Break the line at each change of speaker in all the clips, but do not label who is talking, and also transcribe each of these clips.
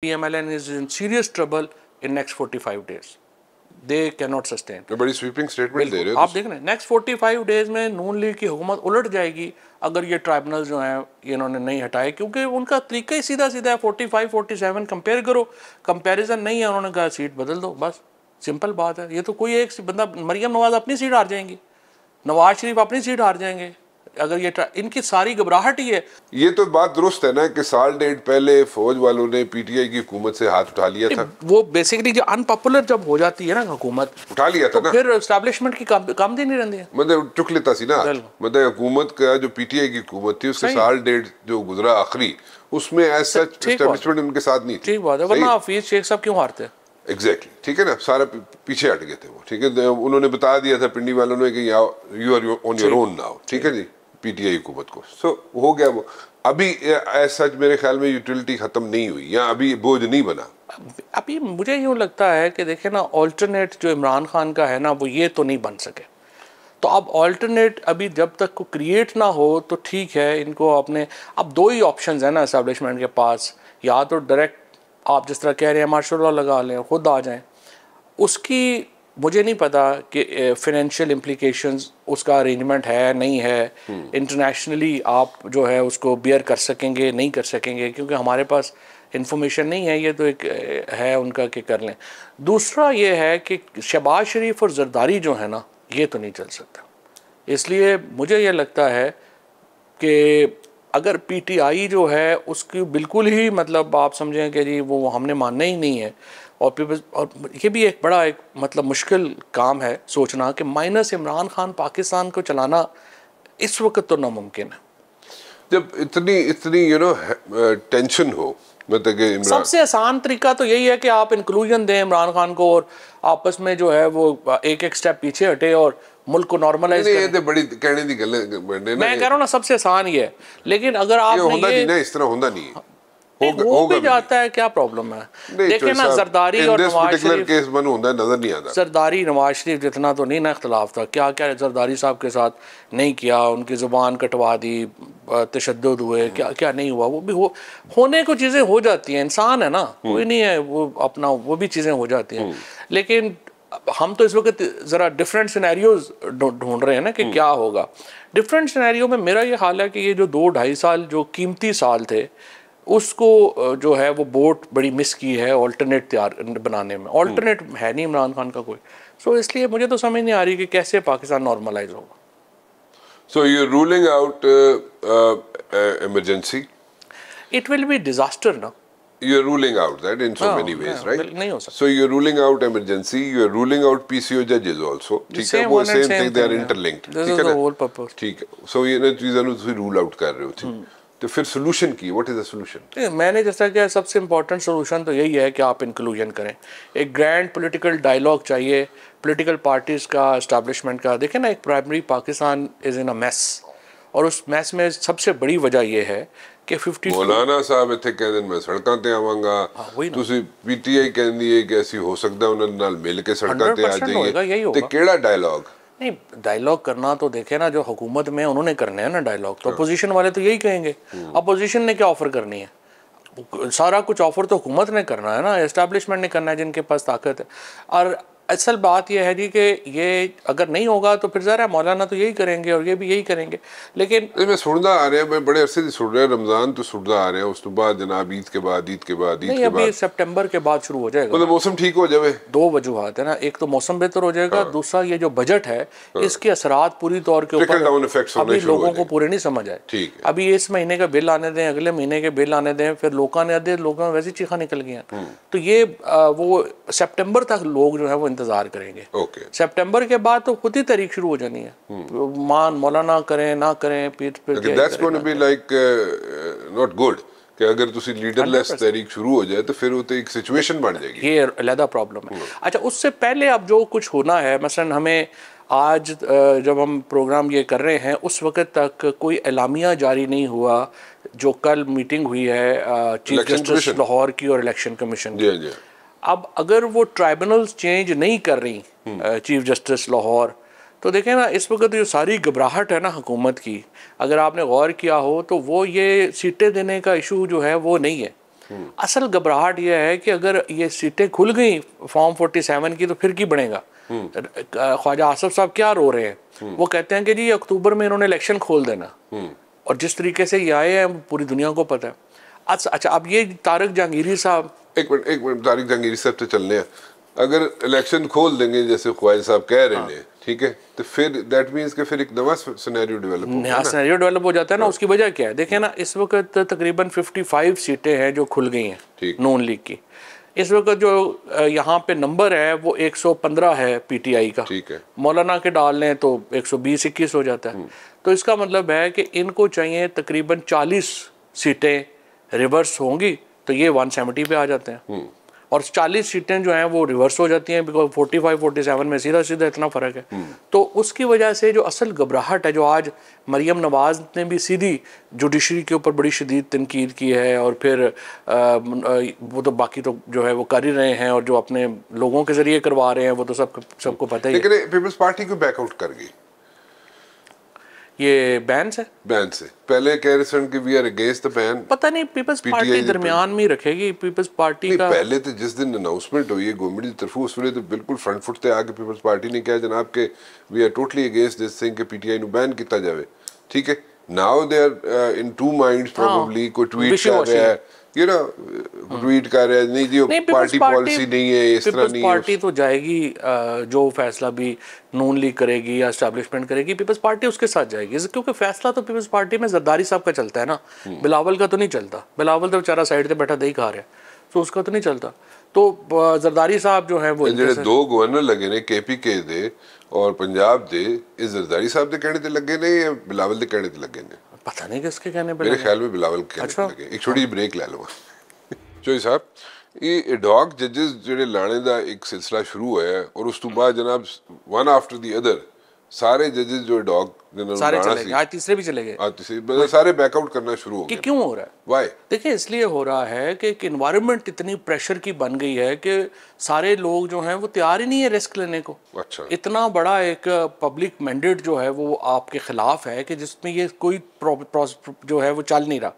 PMLN is in serious trouble in next 45 days. They cannot sustain.
तो बड़ी sweeping statement दे रहे हो
आप देख रहे हैं नेक्स्ट 45 डेज में नून लीग की हुकूमत उलट जाएगी अगर ये ट्राइब्यूनल जो हैं इन्होंने नहीं हटाए, क्योंकि उनका तरीका ही सीधा सीधा है 45 47 कंपेयर करो, कंपैरिजन नहीं है, उन्होंने कहा सीट बदल दो, बस सिंपल बात है। ये तो कोई एक बंदा, मरियम नवाज अपनी सीट हार जाएंगी, नवाज शरीफ अपनी सीट हार जाएंगे, अगर ये इनकी सारी घबराहट ही है।
ये तो बात दुरुस्त है ना कि साल डेढ़ पहले फौज वालों ने पीटीआई की हुकूमत से हाथ उठा लिया था।
वो बेसिकली जो अनपॉपुलर जब हो जाती है ना हुकूमत,
उठा लिया था
तो
ना,
फिर एस्टैब्लिशमेंट की काम दी नहीं रहती है,
मतलब चुक लेता सी ना। मतलब हुकूमत का जो पीटीआई की हुकूमत थी उसके साल डेढ़ जो गुजरा आखिरी, उसमें ऐसा एस्टैब्लिशमेंट उनके साथ नहीं थी।
ठीक बात है, वरना हफीज शेख साहब क्यों हारते हैं?
एग्जैक्टली, ठीक है ना, सारा पीछे हट गए थे वो, ठीक है। उन्होंने बता दिया था पिंडी वालों ने कि you are on your own now, ठीक है जी, पीटीआई हुकूमत को। सो हो गया वो। अभी सच मेरे ख्याल में यूटिलिटी खत्म नहीं हुई या अभी बोझ नहीं बना।
अभी मुझे यूँ लगता है कि देखे ना, ऑल्टरनेट जो इमरान खान का है ना, वो ये तो नहीं बन सके। तो अब ऑल्टरनेट अभी जब तक को क्रिएट ना हो तो ठीक है, इनको अपने अब दो ही ऑप्शंस है ना एस्टैब्लिशमेंट के पास, या तो डायरेक्ट आप जिस तरह कह रहे हैं मार्शल लॉ लगा लें, खुद आ जाएं, उसकी मुझे नहीं पता कि फाइनेंशियल इम्प्लीकेशंस उसका अरेंजमेंट है नहीं है, इंटरनेशनली आप जो है उसको बियर कर सकेंगे नहीं कर सकेंगे, क्योंकि हमारे पास इंफॉर्मेशन नहीं है। ये तो एक है उनका कि कर लें। दूसरा ये है कि शहबाज शरीफ और जरदारी जो है ना, ये तो नहीं चल सकता। इसलिए मुझे ये लगता है कि अगर पीटीआई जो है उसकी बिल्कुल ही मतलब आप समझें कि जी वो हमने मानना ही नहीं है, और ये भी एक बड़ा एक मतलब मुश्किल काम है सोचना कि माइनस इमरान खान पाकिस्तान को चलाना इस वक्त तो नामुमकिन है।
जब इतनी टेंशन हो, मतलब कि
सबसे आसान तरीका तो यही है कि आप इंक्लूजन दें इमरान खान को, और आपस में जो है वो एक एक स्टेप पीछे हटे और मुल्क को नॉर्मलाइज करें।
ये तो बड़ी कहने दी गल है,
मैं कह रहा हूँ ना, सबसे आसान ही है। लेकिन अगर आप
ये इस तरह होता नहीं है,
हो भी जाता है, क्या प्रॉब्लम है? देखें ना, जरदारी और नवाज शरीफ
केस बन होता है, नजर नहीं आता।
जरदारी नवाज शरीफ जितना तो नहीं ना इख्तलाफ था, क्या क्या जरदारी साहब के साथ नहीं किया, उनकी ज़ुबान कटवा दी, तशद्दुद हुए, क्या क्या नहीं हुआ। वो भी होने को चीज़ें हो जाती हैं, इंसान है ना, कोई नहीं है वो अपना, वो भी चीज़ें हो जाती हैं। लेकिन हम तो इस वक्त ज़रा डिफरेंट सिनेरियोज ढूंढ रहे हैं ना कि क्या होगा। डिफरेंट सिनेरियो में मेरा ये हाल है कि ये जो 2-2.5 साल जो कीमती साल थे, उसको जो है वो बोट बड़ी मिस की है ऑल्टरनेट तैयार बनाने में। ऑल्टरनेट है नहीं इमरान खान का कोई, सो इसलिए मुझे तो समझ नहीं आ रही कि कैसे पाकिस्तान नॉर्मलाइज होगा।
So you are ruling out emergency?
It will be disaster ना।
You are ruling out that in so many ways, right?
नहीं हो सकता।
So you are ruling out emergency, you are ruling out PCO judges also. ठीक है, वो same thing, they are interlinked.
This is the whole purpose.
ठीक है, so ये ना चीज़ें ना तुम rule out कर रहे हो थी। तो फिर solution की, what is the solution?
मैंने जैसा कि सबसे इम्पोर्टेंट सोल्यूशन तो यही है कि आप इंक्लूजन करें, एक ग्रैंड पॉलिटिकल डायलॉग चाहिए पॉलिटिकल पार्टीज़ का, एस्टैब्लिशमेंट का। देखें ना, एक primary Pakistan is in a mess, और उस मैस में सबसे बड़ी वजह यह है कि 50
मौलाना साहब इतने कहते हैं मैं सड़कों ते आवांगा, तुसी पीटीआई कहती है कि ऐसी हो सकता है उन्होंने नाल मिल के सड़कों ते आ जाइए, तो केड़ा डायलॉग? नहीं, डायलॉग करना तो देखे ना, जो हुकूमत में उन्होंने करने हैं ना डायलॉग, तो अपोजिशन वाले तो यही कहेंगे। अपोजिशन ने क्या ऑफर करनी है? सारा कुछ ऑफर तो हुकूमत ने करना है ना, एस्टैब्लिशमेंट ने करना है, जिनके पास ताकत है। और असल बात यह है जी कि ये अगर नहीं होगा तो फिर ज़रा मौलाना तो यही करेंगे और ये भी यही करेंगे। लेकिन मैं सुनता आ रहा है, मैं बड़े अरसे से सुन रहा, रमज़ान तो सुनता आ रहा है, उस तो बाद जनाब ईद के बाद
अभी सितंबर के बाद शुरू हो जाएगा,
मतलब मौसम ठीक हो जाए।
दो वजूहात है ना, एक तो मौसम बेहतर हो जाएगा, दूसरा ये जो बजट है इसके असरात पूरी तौर के ऊपर अभी लोगों को पूरे नहीं समझ आए।
ठीक है,
अभी इस महीने का बिल आने दें, अगले महीने के बिल आने दें, फिर लोगों में वैसी चीखा निकल गई हैं। तो ये वो सितंबर तक लोग जो है वो इंतजार करेंगे। सितंबर के बाद तो खुद ही तारीख शुरू हो जानी है, मौलाना करें ना करें,
that's going to be like not good कि अगर तुसी लीडरलेस तारीख शुरू हो जाए तो फिर वो तो एक सिचुएशन बन जाएगी, ये
अलग प्रॉब्लम है। अच्छा, उससे पहले अब जो कुछ होना है, मसलन हमें आज जब हम प्रोग्राम ये कर रहे हैं उस वक्त तक कोई एलामिया जारी नहीं हुआ, जो कल मीटिंग हुई है चीफ जस्टिस लाहौर की और इलेक्शन कमीशन की। अब अगर वो ट्राइब्यूनल्स चेंज नहीं कर रही चीफ जस्टिस लाहौर, तो देखें ना, इस वक्त जो सारी घबराहट है ना हुकूमत की, अगर आपने गौर किया हो तो वो ये सीटें देने का इशू जो है वो नहीं है। असल घबराहट यह है कि अगर ये सीटें खुल गई फॉर्म 47 की तो फिर की बनेगा। ख्वाजा आसिफ साहब क्या रो रहे हैं, वो कहते हैं कि जी अक्टूबर में इन्होंने इलेक्शन खोल देना, और जिस तरीके से ये आए हैं पूरी दुनिया को पता है। अच्छा अब ये तारिक जहांगीरी साहब,
एक मिनट तारिक जहांगीरी साहब से चलने हैं। अगर इलेक्शन खोल देंगे जैसे ख्वाजा साहब कह रहे हैं, ठीक है, तो फिर दैट मींस कि फिर एक नया सिनेरियो डेवलप होगा, नया
सिनेरियो डेवलप हो जाता है ना। उसकी वजह क्या है, देखें ना, इस वक्त तकरीबन 55 सीटें हैं जो खुल गई हैं नून लीग की। इस वक्त जो यहाँ पे नंबर है वो 115 है पीटीआई का,
ठीक है,
मौलाना के डाल लें तो 120-21 हो जाता है। तो इसका मतलब है कि इनको चाहिए तकरीबन 40 सीटें रिवर्स होंगी तो ये 170 पे आ जाते हैं, और 40 सीटें जो हैं वो रिवर्स हो जाती हैं, बिकॉज 45-47 में सीधा सीधा इतना फ़र्क है। तो उसकी वजह से जो असल घबराहट है, जो आज मरियम नवाज़ ने भी सीधी जुडिशरी के ऊपर बड़ी शदीद तनकीद की है, और फिर वो तो बाकी तो जो है वो कर ही रहे हैं, और जो अपने लोगों के ज़रिए करवा रहे हैं वो तो सबको पता ही है।
लेकिन पीपल्स पार्टी को बैकआउट कर गई
ये बैन से
पहले कह रहे थे कि we are against the ban.
पता नहीं पीपल्स पार्टी दरमियान में रखेगी पीपल्स पार्टी का।
पहले तो जिस दिन अनाउंसमेंट हुई है गवर्नमेंट की तरफ, उस वे तो बिल्कुल फ्रंट फुट ते आके पीपल्स पार्टी ने कहा जनाब के we are totally against this thing कि पीटीआई नु बैन किया जाए, ठीक है। Now they are in two minds probably, कोई ट्वीट कर रहा है, यू नो, ट्वीट कर रहा है नहीं जी पार्टी पॉलिसी नहीं है, इस तरह नहीं है।
पार्टी तो जाएगी, जो फैसला भी नून लीग करेगी या एस्टैब्लिशमेंट करेगी पीपल्स पार्टी उसके साथ जाएगी, क्योंकि फैसला तो पीपल्स पार्टी में जरदारी साहब का चलता है ना, बिलावल का तो नहीं चलता। बिलावल तो बेचारा साइड पे बैठा दही खा रहा है, तो उसका तो नहीं चलता। तो जरदारी साहब जो है वो
ਜਿਹੜੇ दो गवर्नर लगे ने केपीके दे और पंजाब दे, इस जरदारी साहब दे कहने ते लगे ने या बिलावल दे कहने ते लगे ने?
पता नहीं किसके कहने पे
मेरे ख्याल में बिलावल के कहने पे लगे। एक छोटी सी ब्रेक ले लूंगा। चोई साहब, ये एडॉक जजेस जेडे लाने दा एक सिलसिला शुरू होया है, और उस तो बाद जनाब वन आफ्टर द अदर सारे जजेस जो एडॉक
सारे चले गए, आज तीसरे भी चले गए,
आज तीसरे सारे बैकआउट करना शुरू हो गए।
कि क्यों हो रहा है?
वाई?
देखिए इसलिए हो रहा है कि एक इन्वायरमेंट इतनी प्रेशर की बन गई है कि सारे लोग जो हैं वो तैयार ही नहीं है रिस्क लेने को।
अच्छा,
इतना बड़ा एक पब्लिक मैंडेट जो है वो आपके खिलाफ है कि जिसमें ये कोई जो है वो चल नहीं रहा।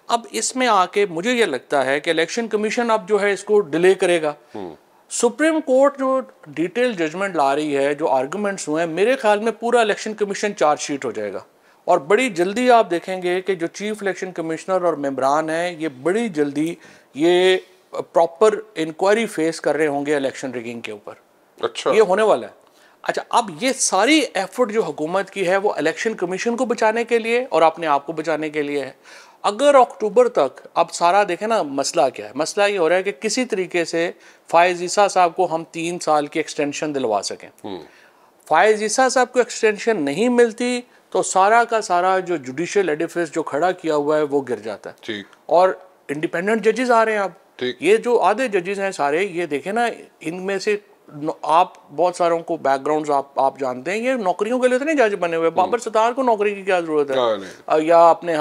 अब इसमें आके मुझे ये लगता है कि इलेक्शन कमीशन अब जो है इसको डिले करेगा। सुप्रीम कोर्ट जो डिटेल जजमेंट ला रही है, जो आर्गूमेंट्स हुए हैं, मेरे ख्याल में पूरा इलेक्शन कमीशन चार्जशीट हो जाएगा, और बड़ी जल्दी आप देखेंगे कि जो चीफ इलेक्शन कमिश्नर और मेंबरान हैं ये बड़ी जल्दी ये प्रॉपर इंक्वायरी फेस कर रहे होंगे इलेक्शन रिगिंग के ऊपर।
अच्छा,
ये होने वाला है। अच्छा, अब ये सारी एफर्ट जो हुकूमत की है वो इलेक्शन कमीशन को बचाने के लिए और अपने आप को बचाने के लिए है। अगर अक्टूबर तक, अब सारा देखें ना, मसला क्या है, मसला ये हो रहा है कि किसी तरीके से फायज ईसा साहब को हम 3 साल की एक्सटेंशन दिलवा सकें। फायज ईसा साहब को एक्सटेंशन नहीं मिलती तो सारा का सारा जो जुडिशियल एडिफिस जो खड़ा किया हुआ है वो गिर जाता है।
ठीक।
और इंडिपेंडेंट जजेस आ रहे हैं अब,
ठीक।
ये जो आधे जजेस हैं सारे, ये देखें ना, इनमें से आप बहुत सारों को बैकग्राउंड्स आप जानते हैं, ये नौकरियों के लिए तो नहीं जज बने हुए। बाबर सतार को नौकरी की क्या जरूरत है, या अपने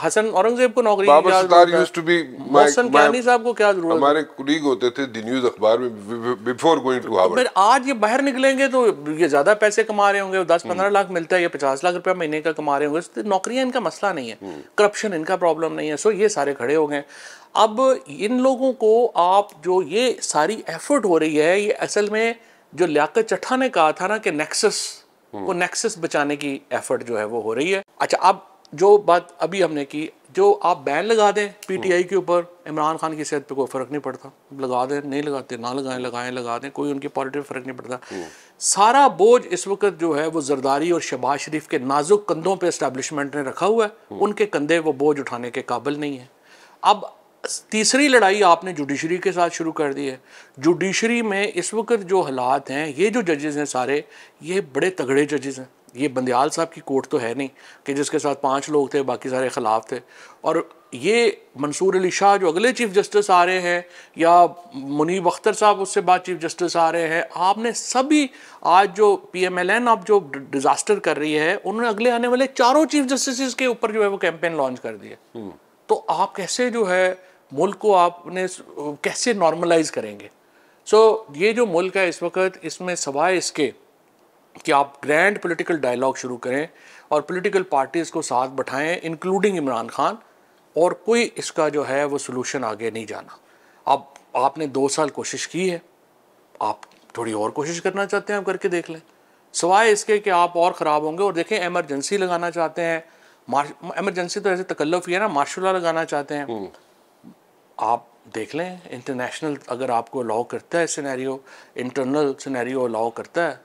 हसन औरंगजेब को नौकरी की क्या जरूरत है, मोहसिन कियानी साहब को क्या जरूरत है।
हमारे कुलीग होते थे द न्यूज़ अखबार में बिफोर गोइंग टू हार्वर्ड।
फिर आज ये बाहर निकलेंगे तो ये ज्यादा पैसे कमा रहे होंगे, 10-15 लाख मिलता है, ये 50 लाख रुपया महीने का कमा रहे होंगे। नौकरियां इनका मसला नहीं है, करप्शन इनका प्रॉब्लम नहीं है। सो ये सारे खड़े हो गए। अब इन लोगों को आप जो ये सारी एफर्ट हो रही है, ये असल में जो लियाकत चट्टा ने कहा था ना कि नेक्सस, वो नेक्सस बचाने की एफर्ट जो है वो हो रही है। अच्छा, अब जो बात अभी हमने की, जो आप बैन लगा दें पीटीआई के ऊपर, इमरान खान की सेहत पे कोई फ़र्क नहीं पड़ता, लगा दें, नहीं लगाते ना लगाएं, लगाएं लगा दें, कोई उनकी पॉलिटिक फ़र्क नहीं पड़ता। सारा बोझ इस वक्त जो है वो जरदारी और शहबाज शरीफ के नाजुक कंधों पे एस्टैब्लिशमेंट ने रखा हुआ है। उनके कंधे वो बोझ उठाने के काबिल नहीं है। अब तीसरी लड़ाई आपने जुडिशरी के साथ शुरू कर दी है। जुडिशरी में इस वक्त जो हालात हैं, ये जो जजेस हैं सारे, ये बड़े तगड़े जजेस हैं। ये बंदियाल साहब की कोर्ट तो है नहीं कि जिसके साथ 5 लोग थे, बाकी सारे खिलाफ थे। और ये मंसूर अली शाह जो अगले चीफ जस्टिस आ रहे हैं, या मुनीब अख्तर साहब उससे बाद चीफ जस्टिस आ रहे हैं, आपने सभी आज जो PMLN अब जो डिज़ास्टर कर रही है, उन्होंने अगले आने वाले 4 चीफ जस्टिस के ऊपर जो है वो कैंपेन लॉन्च कर दिया। तो आप कैसे जो है मुल्क को आपने कैसे नॉर्मलाइज करेंगे? ये जो मुल्क है इस वक्त, इसमें सवाए इसके कि आप ग्रैंड पॉलिटिकल डायलॉग शुरू करें और पॉलिटिकल पार्टीज़ को साथ बैठाएं, इंक्लूडिंग इमरान खान, और कोई इसका जो है वो सोल्यूशन आगे नहीं जाना। अब आपने 2 साल कोशिश की है, आप थोड़ी और कोशिश करना चाहते हैं, आप करके देख लें, सिवाय इसके कि आप और ख़राब होंगे। और देखें, एमरजेंसी लगाना चाहते हैं, एमरजेंसी तो ऐसे तकल्लुफ़ ही है ना, मार्शल लॉ लगाना चाहते हैं, आप देख लें इंटरनेशनल अगर आपको अलाउ करता है सिनेरियो, इंटरनल सिनेरियो अलाउ करता है,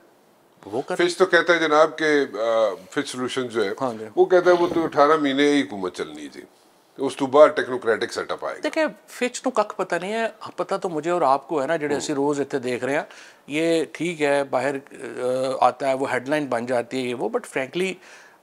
वो कर।
फिच तो कहता है जनाब के फिच सोल्यूशन जो है,
हाँ,
वो कहता है वो तो 18 महीने ही हुकूमत चलनी थी, उस तो बाद टेक्नोक्रेटिक सेटअप आएगा।
देखिए फिच तो कख पता नहीं है, पता तो मुझे और आपको है ना, जेडे असं रोज़ इतने देख रहे हैं, ये ठीक है बाहर आता है, वो हेडलाइन बन जाती है ये वो, बट फ्रेंकली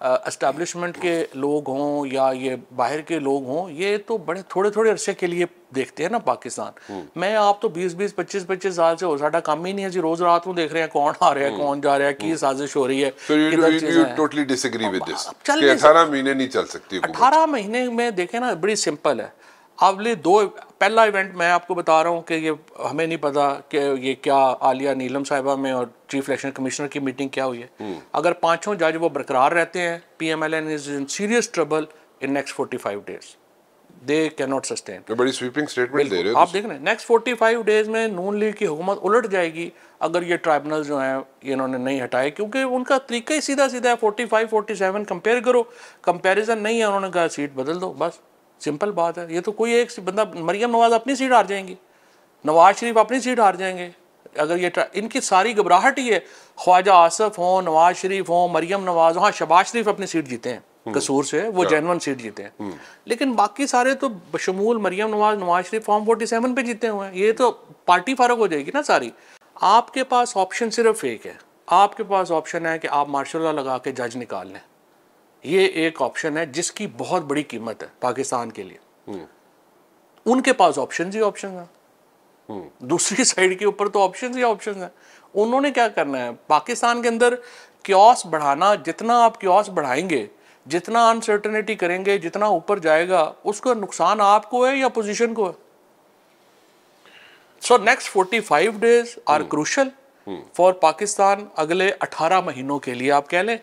एस्टैब्लिशमेंट के लोग हों या ये बाहर के लोग हों, ये तो बड़े थोड़े थोड़े अरसे के लिए देखते हैं ना पाकिस्तान। मैं आप तो 20-20 25-25 साल से हो, साਡਾ काम ही नहीं है जी, रोज़ रात को देख रहे हैं कौन आ रहा है कौन जा रहा है, की साजिश हो रही है।
So you totally disagree with this कि 18 महीने नहीं चल सकती हुकूमत।
18 महीने में देखें ना, बड़ी सिंपल है। अगले 2 पहला इवेंट मैं आपको बता रहा हूँ कि ये हमें नहीं पता कि ये क्या आलिया नीलम साहिबा में और चीफ इलेक्शन कमिश्नर की मीटिंग क्या हुई है। अगर 5 जज वो बरकरार रहते हैं, PMLN is in serious trouble in next 45 days, they can not sustain.
तो बड़ी स्वीपिंग स्टेटमेंट दे रहे हो
आप देख रहे हैं, नेक्स्ट 45 डेज में नून लीग की हुकूमत उलट जाएगी अगर ये ट्राइब्यूनल जो हैं इन्होंने नहीं हटाए, क्योंकि उनका तरीका ही सीधा सीधा है, 45-47 कंपेयर करो, कंपैरिजन नहीं है, उन्होंने कहा सीट बदल दो, बस सिंपल बात है। ये तो कोई एक बंदा, मरियम नवाज अपनी सीट हार जाएंगी, नवाज शरीफ अपनी सीट हार जाएंगे, अगर ये इनकी सारी घबराहट ही है, ख्वाजा आसफ हो, नवाज शरीफ हो, मरियम नवाज, हाँ शहबाज शरीफ अपनी सीट जीते हैं कसूर से, वो जेन्युइन सीट जीते हैं, लेकिन बाकी सारे तो बशमूल मरियम नवाज, नवाज शरीफ फॉर्म 47 पे जीते हुए हैं। ये तो पार्टी फारग हो जाएगी ना सारी। आपके पास ऑप्शन सिर्फ एक है, आपके पास ऑप्शन है कि आप मार्शल लॉ लगा के जज निकाल लें, ये एक ऑप्शन है जिसकी बहुत बड़ी कीमत है पाकिस्तान के लिए। उनके पास ऑप्शन ही ऑप्शन है, दूसरी साइड के ऊपर तो ऑप्शन ही ऑप्शन है। उन्होंने क्या करना है, पाकिस्तान के अंदर क्योस बढ़ाना, जितना आप क्योस बढ़ाएंगे, जितना अनसर्टेनिटी करेंगे, जितना ऊपर जाएगा, उसका नुकसान आपको है या अपोजिशन को है। So next 45 days are crucial for Pakistan. अगले 18 महीनों के लिए आप कह लें,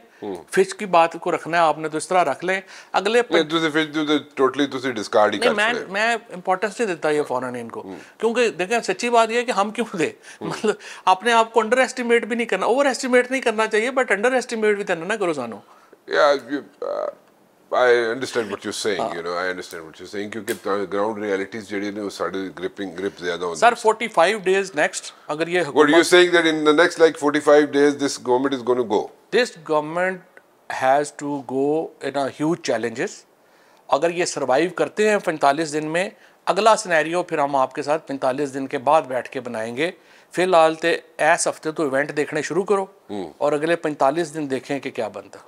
फिच की बात को रखना है आपने तो इस तरह रख लें। अगले
टोटली डिस्कार्ड ही कर रहे हैं।
मैं इंपॉर्टेंस नहीं देता ये फॉरन इनको, क्योंकि देखें सच्ची बात ये है कि हम क्यों दे, मतलब अपने आप को अंडर एस्टिमेट भी नहीं करना, ओवर एस्टिमेट नहीं करना चाहिए, बट अंडर एस्टिमेट भी करना ना करो सानू।
I understand what you're saying, you know, I understand what you're saying, क्योंकि ground realities ਜਿਹੜੀ ਨੇ ਉਹ ਸਾਡੇ grip ਜ਼ਿਆਦਾ ਹੁੰਦੀ।
Sir 45 days next अगर ये
What you're saying that in the next like 45 days this government is going to go? This
government has to go in a huge challenges। अगर ये survive करते हैं 45 दिन में, अगला सिनेरियो फिर हम आपके साथ 45 दिन के बाद बैठ के बनाएंगे। फिलहाल तो इस हफ्ते तो इवेंट देखने शुरू करो और अगले 45 दिन देखें कि क्या बनता।